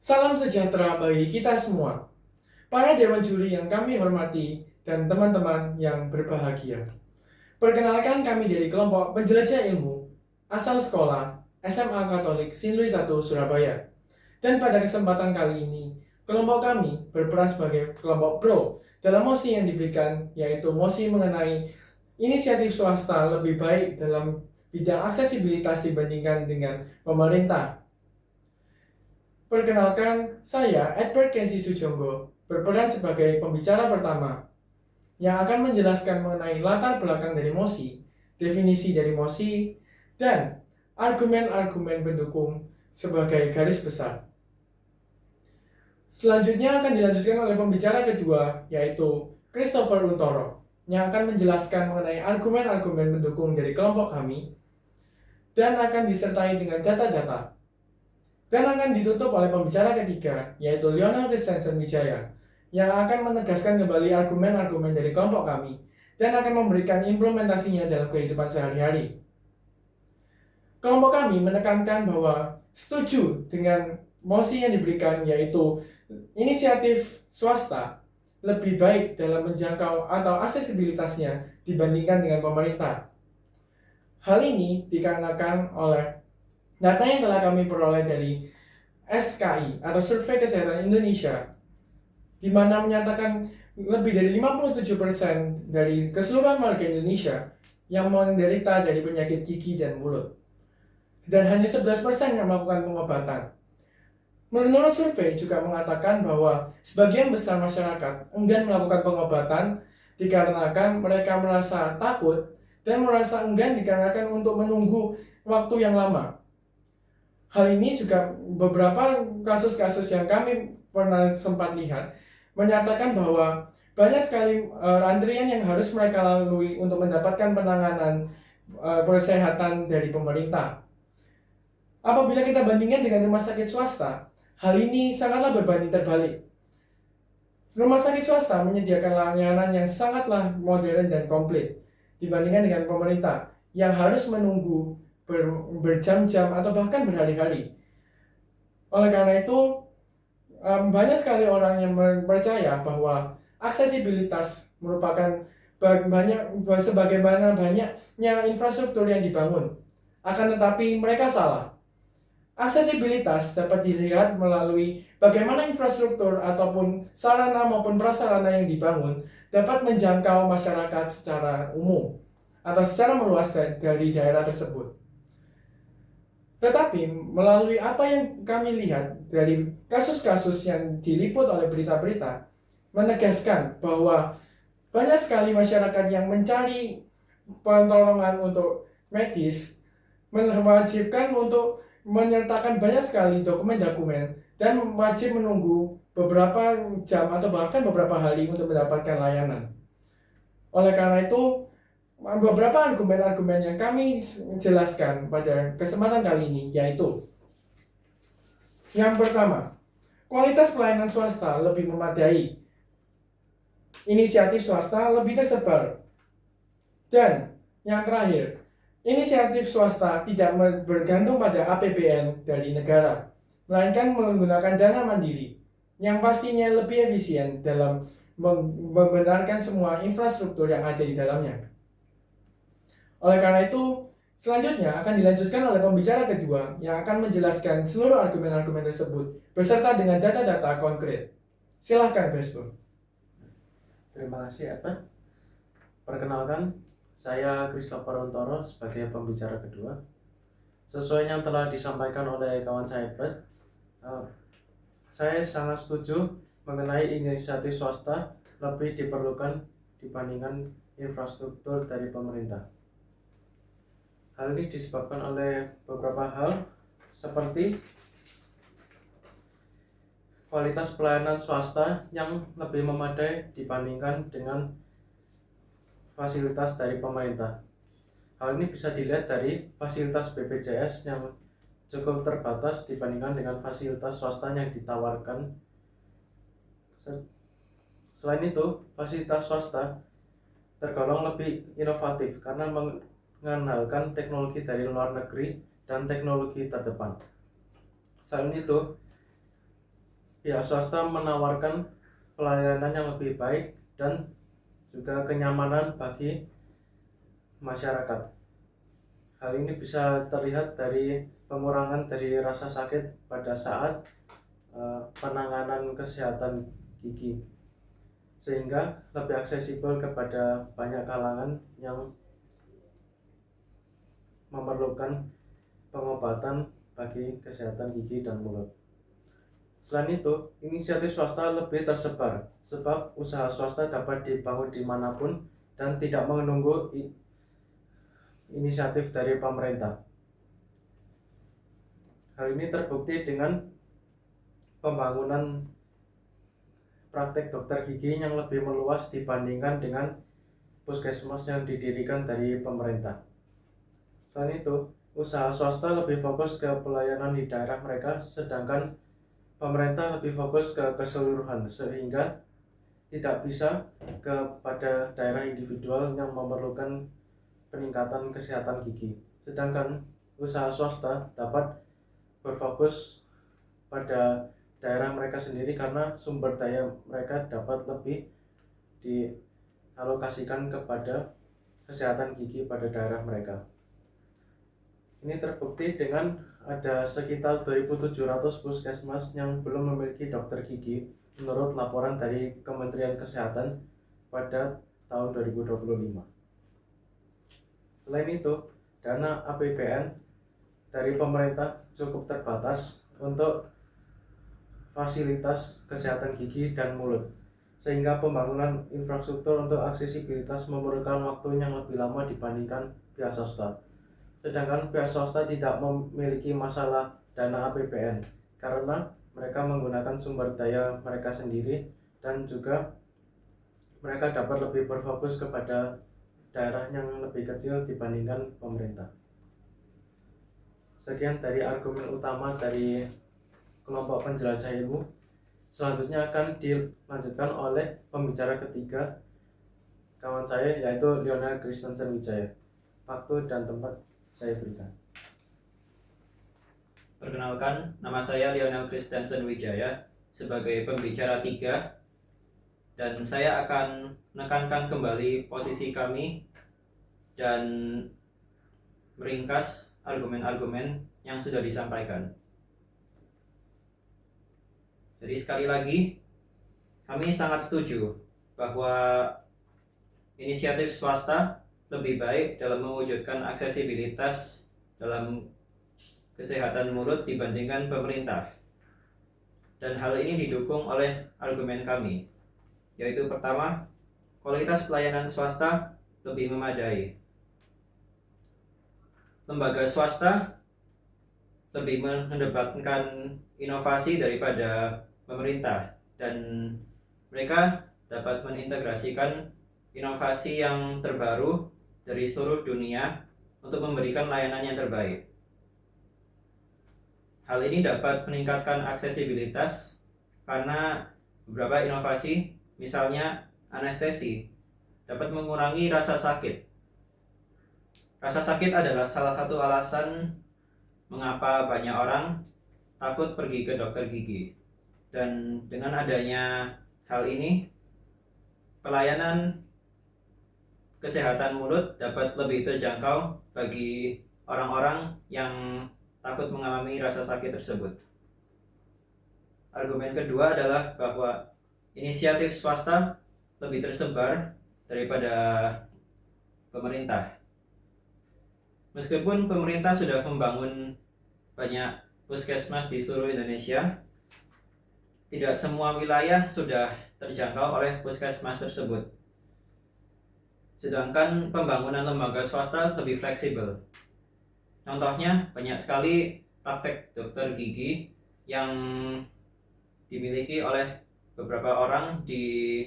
Salam sejahtera bagi kita semua, para dewan juri yang kami hormati dan teman-teman yang berbahagia. Perkenalkan kami dari kelompok penjelajah ilmu asal sekolah SMA Katolik Sinlui 1 Surabaya. Dan pada kesempatan kali ini, kelompok kami berperan sebagai kelompok pro dalam mosi yang diberikan, yaitu mosi mengenai inisiatif swasta lebih baik dalam bidang aksesibilitas dibandingkan dengan pemerintah. Perkenalkan, saya Edward Kensi Sujonggo berperan sebagai pembicara pertama yang akan menjelaskan mengenai latar belakang dari mosi, definisi dari mosi, dan argumen-argumen pendukung sebagai garis besar. Selanjutnya akan dilanjutkan oleh pembicara kedua, yaitu Christopher Untoro, yang akan menjelaskan mengenai argumen-argumen pendukung dari kelompok kami, dan akan disertai dengan data-data. Dan akan ditutup oleh pembicara ketiga, yaitu Lionel Christensen Wijaya, yang akan menegaskan kembali argumen-argumen dari kelompok kami, dan akan memberikan implementasinya dalam kehidupan sehari-hari. Kelompok kami menekankan bahwa setuju dengan mosi yang diberikan, yaitu inisiatif swasta lebih baik dalam menjangkau atau aksesibilitasnya dibandingkan dengan pemerintah. Hal ini dikarenakan oleh data yang telah kami peroleh dari SKI atau Survei Kesehatan Indonesia, di mana menyatakan lebih dari 57% dari keseluruhan warga Indonesia yang menderita dari penyakit gigi dan mulut. Dan hanya 11% yang melakukan pengobatan. Menurut survei juga mengatakan bahwa sebagian besar masyarakat enggan melakukan pengobatan dikarenakan mereka merasa takut dan merasa enggan dikarenakan untuk menunggu waktu yang lama. Hal ini juga beberapa kasus-kasus yang kami pernah sempat lihat menyatakan bahwa banyak sekali antrian yang harus mereka lalui untuk mendapatkan penanganan kesehatan dari pemerintah. Apabila kita bandingkan dengan rumah sakit swasta, hal ini sangatlah berbanding terbalik. Rumah sakit swasta menyediakan layanan yang sangatlah modern dan komplit dibandingkan dengan pemerintah yang harus menunggu berjam-jam atau bahkan berhari-hari. Oleh karena itu, banyak sekali orang yang percaya bahwa aksesibilitas merupakan sebagaimana banyaknya infrastruktur yang dibangun. Akan tetapi mereka salah. Aksesibilitas dapat dilihat melalui bagaimana infrastruktur ataupun sarana maupun prasarana yang dibangun dapat menjangkau masyarakat secara umum atau secara meluas dari daerah tersebut. Tetapi melalui apa yang kami lihat dari kasus-kasus yang diliput oleh berita-berita, menegaskan bahwa banyak sekali masyarakat yang mencari pertolongan untuk medis mewajibkan untuk menyertakan banyak sekali dokumen-dokumen dan wajib menunggu beberapa jam atau bahkan beberapa hari untuk mendapatkan layanan. Oleh karena itu, beberapa argumen-argumen yang kami jelaskan pada kesempatan kali ini yaitu: yang pertama, kualitas pelayanan swasta lebih memadai, inisiatif swasta lebih tersebar, dan yang terakhir, inisiatif swasta tidak bergantung pada APBN dari negara, melainkan menggunakan dana mandiri, yang pastinya lebih efisien dalam membenarkan semua infrastruktur yang ada di dalamnya. Oleh karena itu, selanjutnya akan dilanjutkan oleh pembicara kedua yang akan menjelaskan seluruh argumen-argumen tersebut beserta dengan data-data konkret. Silahkan, Christo. Terima kasih, Edward. Perkenalkan, saya Christopher Untoro sebagai pembicara kedua. Sesuai yang telah disampaikan oleh kawan saya Edward, saya sangat setuju mengenai inisiatif swasta lebih diperlukan dibandingkan infrastruktur dari pemerintah. Hal ini disebabkan oleh beberapa hal seperti kualitas pelayanan swasta yang lebih memadai dibandingkan dengan fasilitas dari pemerintah. Hal ini bisa dilihat dari fasilitas BPJS yang cukup terbatas dibandingkan dengan fasilitas swasta yang ditawarkan. Selain itu, fasilitas swasta tergolong lebih inovatif karena mengandalkan teknologi dari luar negeri dan teknologi terdepan. Selain itu, pihak swasta menawarkan pelayanan yang lebih baik dan juga kenyamanan bagi masyarakat. Hal ini bisa terlihat dari pengurangan dari rasa sakit pada saat penanganan kesehatan gigi, sehingga lebih aksesibel kepada banyak kalangan yang memerlukan pengobatan bagi kesehatan gigi dan mulut. Selain itu, inisiatif swasta lebih tersebar, sebab usaha swasta dapat dibangun dimanapun dan tidak menunggu inisiatif dari pemerintah. Hal ini terbukti dengan pembangunan praktek dokter gigi yang lebih meluas dibandingkan dengan puskesmas yang didirikan dari pemerintah. Selain itu, usaha swasta lebih fokus ke pelayanan di daerah mereka, sedangkan pemerintah lebih fokus ke keseluruhan, sehingga tidak bisa kepada daerah individual yang memerlukan peningkatan kesehatan gigi. Sedangkan usaha swasta dapat berfokus pada daerah mereka sendiri karena sumber daya mereka dapat lebih dialokasikan kepada kesehatan gigi pada daerah mereka. Ini terbukti dengan ada sekitar 2.700 puskesmas yang belum memiliki dokter gigi menurut laporan dari Kementerian Kesehatan pada tahun 2025. Selain itu, dana APBN dari pemerintah cukup terbatas untuk fasilitas kesehatan gigi dan mulut, sehingga pembangunan infrastruktur untuk aksesibilitas memerlukan waktu yang lebih lama dibandingkan pihak swasta. Sedangkan pihak swasta tidak memiliki masalah dana APBN karena mereka menggunakan sumber daya mereka sendiri dan juga mereka dapat lebih berfokus kepada daerah yang lebih kecil dibandingkan pemerintah. Sekian dari argumen utama dari kelompok penjelajah ilmu. Selanjutnya akan dilanjutkan oleh pembicara ketiga kawan saya, yaitu Lionel Kristensen Wijaya. Waktu dan tempat saya berikan. Perkenalkan, nama saya Lionel Kristensen Wijaya sebagai pembicara 3, dan saya akan menekankan kembali posisi kami dan meringkas argumen-argumen yang sudah disampaikan. Jadi sekali lagi, kami sangat setuju bahwa inisiatif swasta lebih baik dalam mewujudkan aksesibilitas dalam kesehatan mulut dibandingkan pemerintah. Dan hal ini didukung oleh argumen kami, yaitu pertama, kualitas pelayanan swasta lebih memadai. Lembaga swasta lebih mengedepankan inovasi daripada pemerintah, dan mereka dapat mengintegrasikan inovasi yang terbaru dari seluruh dunia untuk memberikan layanan yang terbaik. Hal ini dapat meningkatkan aksesibilitas karena beberapa inovasi, misalnya anestesi, dapat mengurangi rasa sakit. Rasa sakit adalah salah satu alasan mengapa banyak orang takut pergi ke dokter gigi. Dan dengan adanya hal ini, pelayanan kesehatan mulut dapat lebih terjangkau bagi orang-orang yang takut mengalami rasa sakit tersebut. Argumen kedua adalah bahwa inisiatif swasta lebih tersebar daripada pemerintah. Meskipun pemerintah sudah membangun banyak puskesmas di seluruh Indonesia, tidak semua wilayah sudah terjangkau oleh puskesmas tersebut. Sedangkan pembangunan lembaga swasta lebih fleksibel. Contohnya, banyak sekali praktek dokter gigi yang dimiliki oleh beberapa orang di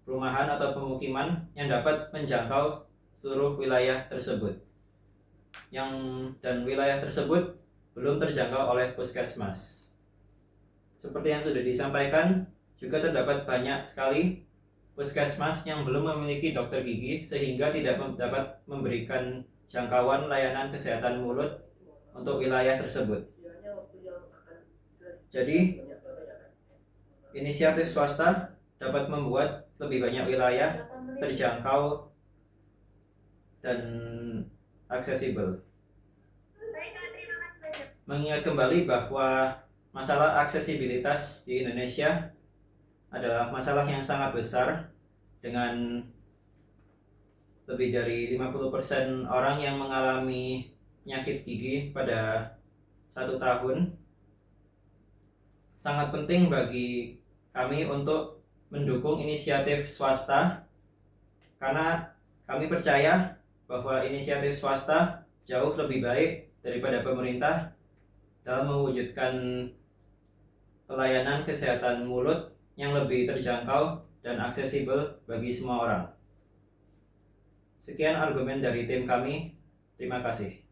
perumahan atau pemukiman yang dapat menjangkau seluruh wilayah tersebut. Dan wilayah tersebut belum terjangkau oleh puskesmas. Seperti yang sudah disampaikan, juga terdapat banyak sekali puskesmas yang belum memiliki dokter gigi sehingga tidak dapat memberikan jangkauan layanan kesehatan mulut untuk wilayah tersebut. Jadi, inisiatif swasta dapat membuat lebih banyak wilayah terjangkau dan aksesibel. Mengingat kembali bahwa masalah aksesibilitas di Indonesia adalah masalah yang sangat besar, dengan lebih dari 50% orang yang mengalami penyakit gigi pada 1 tahun. Sangat penting bagi kami untuk mendukung inisiatif swasta, karena kami percaya bahwa inisiatif swasta jauh lebih baik daripada pemerintah dalam mewujudkan pelayanan kesehatan mulut yang lebih terjangkau dan aksesibel bagi semua orang. Sekian argumen dari tim kami. Terima kasih.